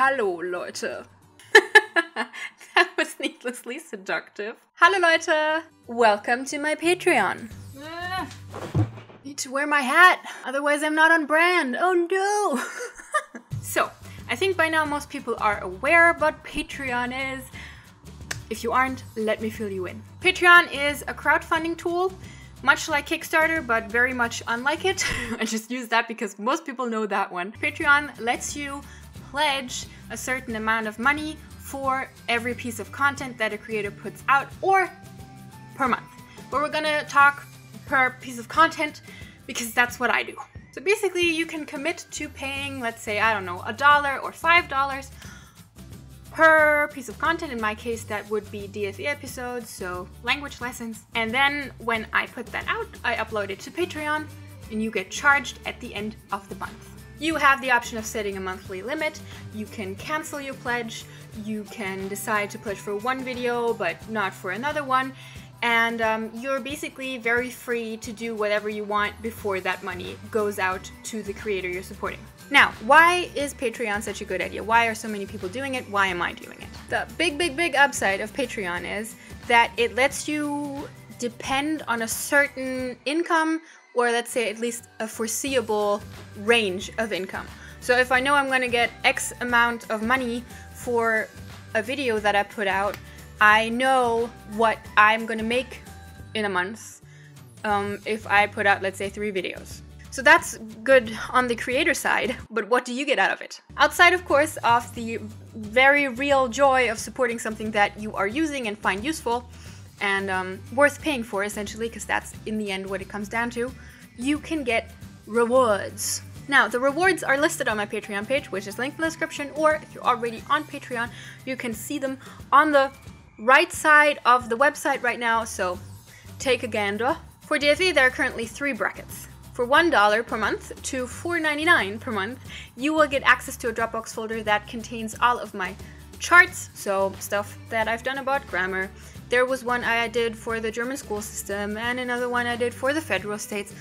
Hallo Leute. That was needlessly seductive. Hallo Leute. Welcome to my Patreon. Need to wear my hat, otherwise I'm not on brand. Oh no. So, I think by now most people are aware what Patreon is. If you aren't, let me fill you in. Patreon is a crowdfunding tool, much like Kickstarter, but very much unlike it. I just use that because most people know that one. Patreon lets you pledge a certain amount of money for every piece of content that a creator puts out, or per month. But we're gonna talk per piece of content because that's what I do. So basically you can commit to paying, let's say, I don't know, $1 or $5 per piece of content. In my case, that would be DFE episodes, so language lessons. And then when I put that out, I upload it to Patreon and you get charged at the end of the month. You have the option of setting a monthly limit. You can cancel your pledge. You can decide to pledge for one video, but not for another one. And you're basically very free to do whatever you want before that money goes out to the creator you're supporting. Now, why is Patreon such a good idea? Why are so many people doing it? Why am I doing it? The big upside of Patreon is that it lets you depend on a certain income, or let's say at least a foreseeable range of income. So if I know I'm going to get X amount of money for a video that I put out, I know what I'm going to make in a month if I put out, let's say, 3 videos. So that's good on the creator side, but what do you get out of it? Outside, of course, of the very real joy of supporting something that you are using and find useful, and worth paying for, essentially, because that's in the end what it comes down to, you can get rewards. Now, the rewards are listed on my Patreon page, which is linked in the description, or if you're already on Patreon, you can see them on the right side of the website right now, so take a gander. For DFE, there are currently 3 brackets. For $1 per month to $4.99 per month, you will get access to a Dropbox folder that contains all of my charts, so stuff that I've done about grammar. There was one I did for the German school system, and another one I did for the federal states.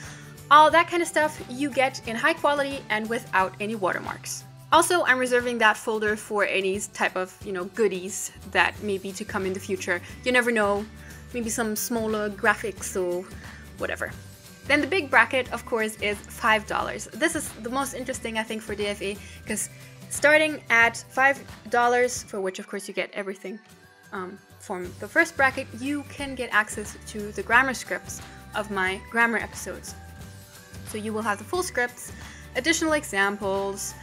All that kind of stuff you get in high quality and without any watermarks. Also, I'm reserving that folder for any type of, goodies that may be to come in the future. You never know, maybe some smaller graphics or whatever. Then the big bracket, of course, is $5. This is the most interesting, I think, for DFE, because starting at $5, for which, of course, you get everything from the first bracket, you can get access to the grammar scripts of my grammar episodes. So you will have the full scripts, additional examples,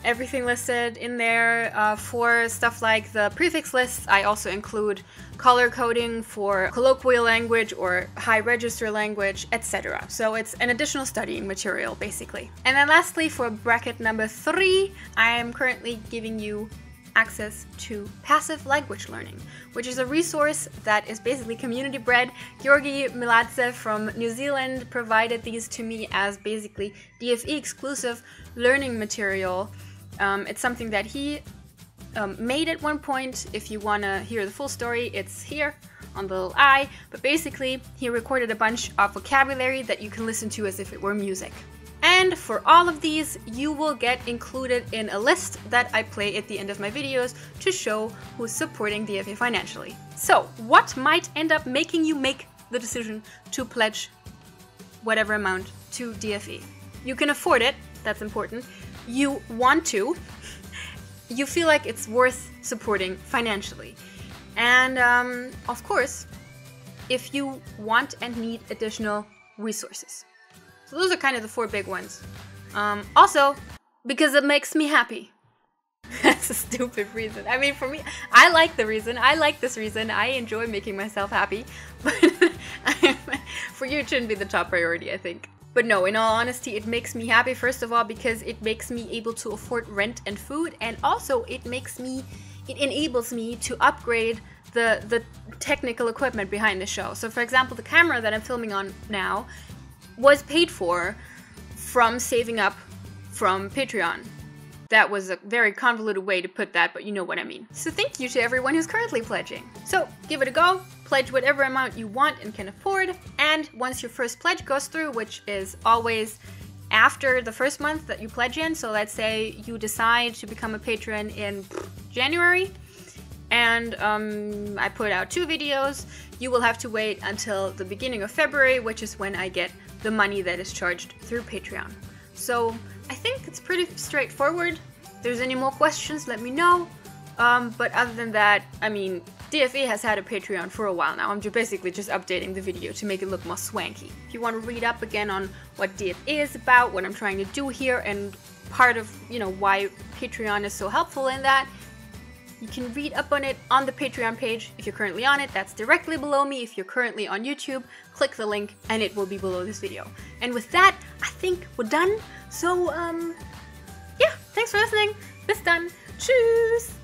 everything listed in there. For stuff like the prefix lists, I also include color coding for colloquial language or high register language, etc. So it's an additional studying material, basically. And then lastly, for bracket number 3, I am currently giving you access to passive language learning, which is a resource that is basically community bred. Georgi Miladze from New Zealand provided these to me as basically DFE exclusive learning material. It's something that he made at one point. If you want to hear the full story, it's here on the little eye, but basically he recorded a bunch of vocabulary that you can listen to as if it were music. And for all of these, you will get included in a list that I play at the end of my videos to show who's supporting DFE financially. So, what might end up making you make the decision to pledge whatever amount to DFE? You can afford it, that's important. You want to. You feel like it's worth supporting financially. And, of course, if you want and need additional resources. So those are kind of the 4 big ones. Also, because it makes me happy. That's a stupid reason. I mean, for me, I like the reason. I like this reason. I enjoy making myself happy. But for you, it shouldn't be the top priority, I think. But no, in all honesty, it makes me happy, first of all, because it makes me able to afford rent and food. And also, it enables me to upgrade the technical equipment behind the show. So, for example, the camera that I'm filming on now was paid for from saving up from Patreon. That was a very convoluted way to put that, but you know what I mean. So thank you to everyone who's currently pledging. So give it a go, pledge whatever amount you want and can afford, and once your first pledge goes through, which is always after the first month that you pledge in. So let's say you decide to become a patron in January, and I put out 2 videos. You will have to wait until the beginning of February, which is when I get the money that is charged through Patreon. So I think it's pretty straightforward. If there's any more questions, let me know. But other than that, I mean, DFE has had a Patreon for a while now. I'm basically just updating the video to make it look more swanky. If you want to read up again on what DFE is about, what I'm trying to do here, and part of, you know, why Patreon is so helpful in that, you can read up on it on the Patreon page. If you're currently on it, that's directly below me. If you're currently on YouTube, click the link and it will be below this video. And with that, I think we're done. So, yeah, thanks for listening. Bis dann. Tschüss.